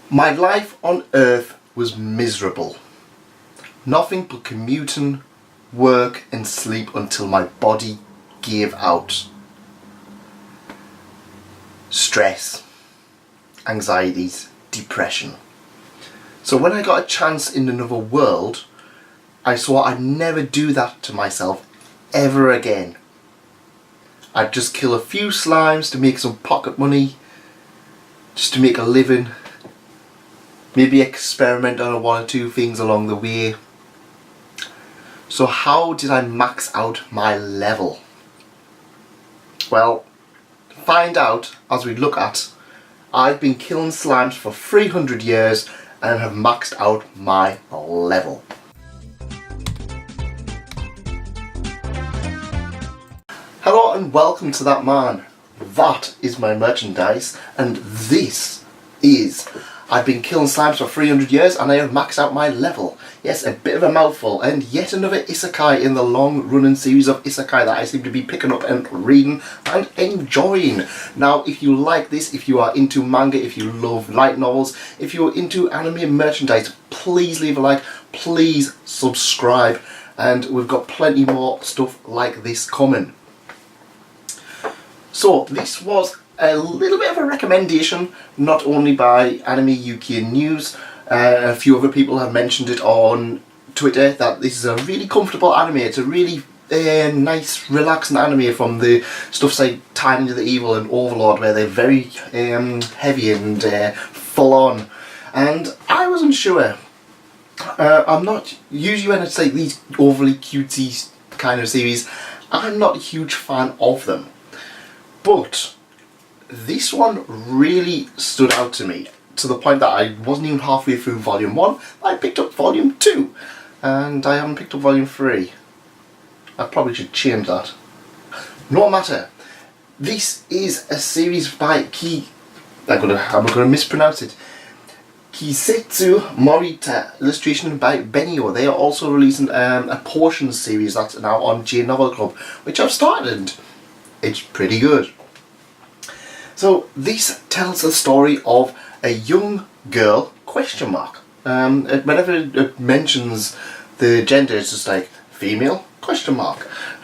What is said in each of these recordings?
My life on Earth was miserable. Nothing but commuting, work and sleep until my body gave out. Stress, anxieties, depression. So when I got a chance in another world, I swore I'd never do that to myself ever again. I'd just kill a few slimes to make some pocket money, just to make a living, maybe experiment on one or two things along the way. So how did I max out my level? Well, find out as we look at, I've been killing slimes for 300 years and have maxed out my level. Hello and welcome to That Man. That is my merchandise, and this is I've been killing slimes for 300 years and I have maxed out my level. Yes, a bit of a mouthful, and yet another isekai in the long running series of isekai that I seem to be picking up and reading and enjoying. Now, if you like this, if you are into manga, if you love light novels, if you're into anime merchandise, please leave a like, please subscribe, and we've got plenty more stuff like this coming. So this was a little bit of a recommendation, not only by Anime UK News, a few other people have mentioned it on Twitter, that this is a really comfortable anime. It's a really nice, relaxing anime from the stuff like Time into the Evil and Overlord, where they're very heavy and full on. And I wasn't sure. I'm not, usually when it's like these overly cutesy kind of series, I'm not a huge fan of them. But this one really stood out to me, to the point that I wasn't even halfway through volume 1, I picked up volume 2, and I haven't picked up volume 3. I probably should change that. No matter. This is a series by I'm gonna mispronounce it. Kisetsu Morita, illustration by Benio. They are also releasing a portion series that's now on J Novel Club, which I've started. It's pretty good. So this tells the story of a young girl, question mark. Whenever it mentions the gender, it's just like female, question mark,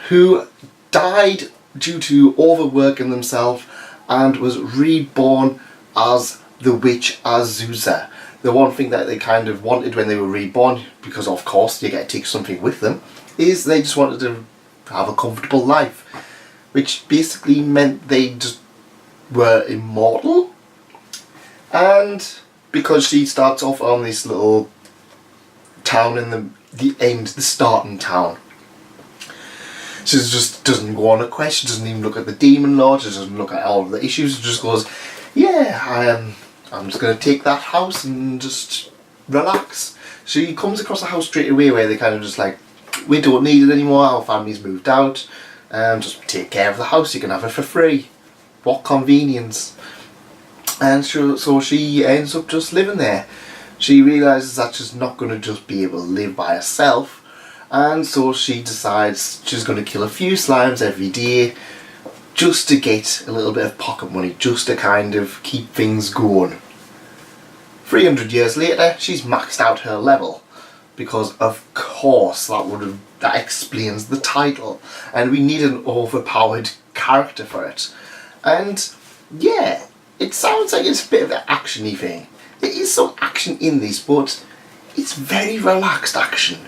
who died due to overworking themselves and was reborn as the witch Azusa. The one thing that they kind of wanted when they were reborn, because of course you get to take something with them, is they just wanted to have a comfortable life, which basically meant they just were immortal. And because she starts off on this little town in the starting town, she just doesn't go on a quest, she doesn't even look at the demon lord, she doesn't look at all of the issues, she just goes, yeah, I'm just going to take that house and just relax. She comes across a house straight away where they kind of just like, we don't need it anymore, our family's moved out, just take care of the house, you can have it for free. What convenience. And so she ends up just living there. She realises that she's not going to just be able to live by herself, and so she decides she's going to kill a few slimes every day just to get a little bit of pocket money, just to kind of keep things going. 300 years later, she's maxed out her level, because of course that explains the title, and we need an overpowered character for it. And yeah, it sounds like it's a bit of an action-y thing. There is some action in this, but it's very relaxed action.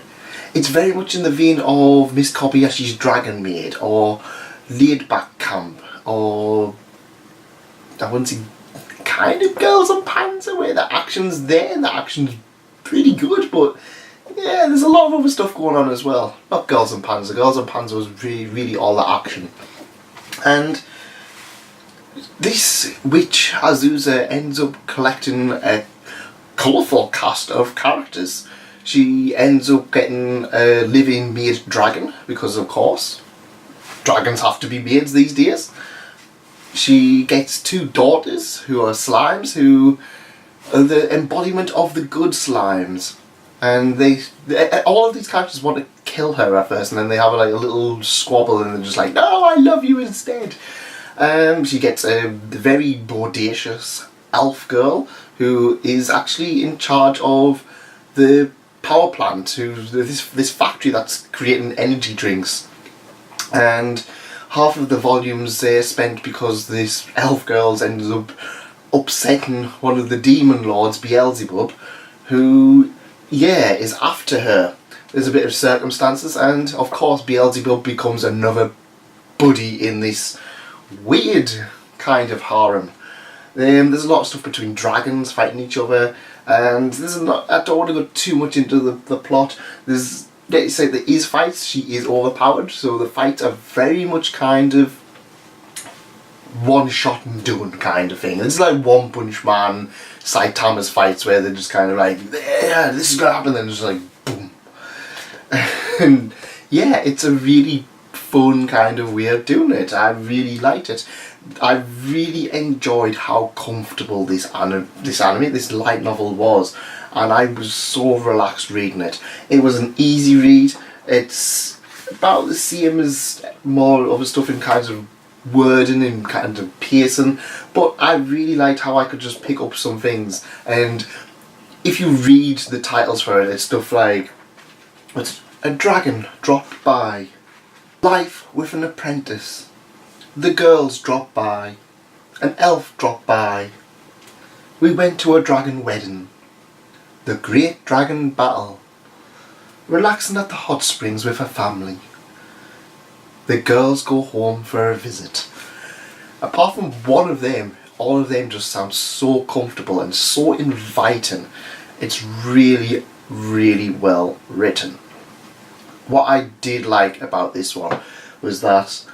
It's very much in the vein of Miss Kobayashi's Dragon Maid, or Laid Back Camp, or I wouldn't say kind of Girls and Panzer, where the action's there and the action's pretty good, but yeah, there's a lot of other stuff going on as well. Not Girls and Panzer. Girls and Panzer was really all the action. And this witch Azusa ends up collecting a colourful cast of characters. She ends up getting a living maid dragon, because of course dragons have to be maids these days. She gets 2 daughters who are slimes, who are the embodiment of the good slimes, and all of these characters want to kill her at first, and then they have like a little squabble and they're just like, no, I love you instead. She gets a very bodacious elf girl who is actually in charge of the power plant, this factory that's creating energy drinks. And half of the volumes they're spent because this elf girl's ended up upsetting one of the demon lords, Beelzebub, who, yeah, is after her. There's a bit of circumstances, and of course Beelzebub becomes another buddy in this weird kind of harem. There's a lot of stuff between dragons fighting each other, and I don't want to go too much into the plot. Let's say there is fights, she is overpowered, so the fights are very much kind of one shot and done kind of thing. It's like One Punch Man, Saitama's fights where they're just kind of like, yeah, this is gonna happen, then just like, boom. And yeah, it's a really fun kind of way of doing it. I really liked it. I really enjoyed how comfortable this light novel was, and I was so relaxed reading it. It was an easy read. It's about the same as more other stuff in kinds of wording and kind of pacing, but I really liked how I could just pick up some things. And if you read the titles for it, it's stuff like A Dragon Dropped By, Life with an Apprentice, The Girls Dropped By, An Elf Dropped By, We Went to a Dragon Wedding, The Great Dragon Battle, Relaxing at the Hot Springs with her family, The Girls Go Home for a Visit. Apart from one of them, all of them just sound so comfortable and so inviting. It's really, really well written. What I did like about this one was that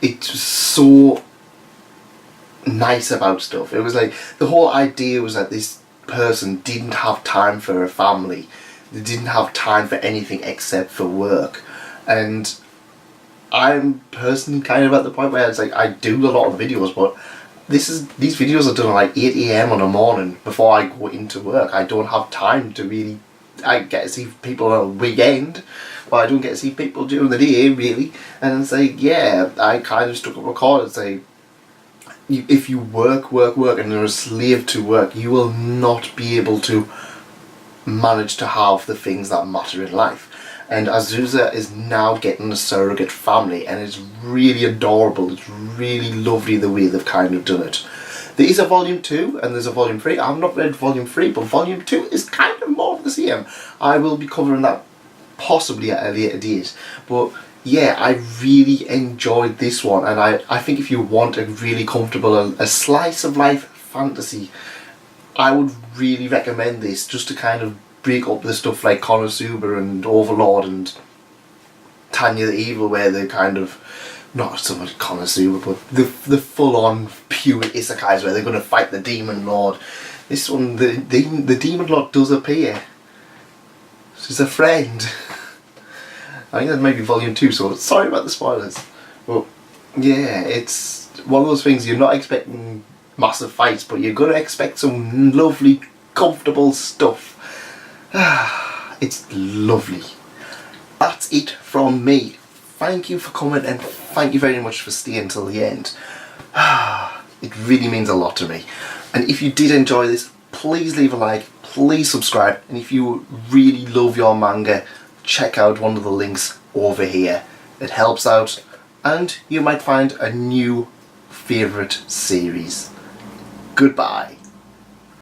it was so nice about stuff. It was like, the whole idea was that this person didn't have time for a family. They didn't have time for anything except for work. And I'm personally kind of at the point where it's like, I do a lot of videos, but these videos are done at like 8 AM on a morning before I go into work. I don't have time to really, I get to see people on a weekend, but I don't get to see people during the day really. And it's like, yeah, I kind of stuck up a call and say, if you work and you're a slave to work, you will not be able to manage to have the things that matter in life. And Azusa is now getting a surrogate family, and it's really adorable. It's really lovely the way they've kind of done it. There is a volume 2 and there's a volume 3. I've not read volume 3, but volume 2 is kind of more of the same. I will be covering that possibly at a later date. But yeah, I really enjoyed this one, and I think if you want a really comfortable, a slice of life fantasy, I would really recommend this, just to kind of break up the stuff like Konosuba and Overlord and Tanya the Evil, where they're kind of, not so much Konosuba, but the full-on pure isekais where they're going to fight the Demon Lord. This one, the Demon Lord does appear. She's a friend. I think that might be volume 2, so sorry about the spoilers. But yeah, it's one of those things, you're not expecting massive fights, but you're going to expect some lovely, comfortable stuff. It's lovely. That's it from me. Thank you for coming, and thank you very much for staying till the end. It really means a lot to me. And if you did enjoy this, please leave a like, please subscribe, and if you really love your manga, check out one of the links over here. It helps out, and you might find a new favourite series. Goodbye.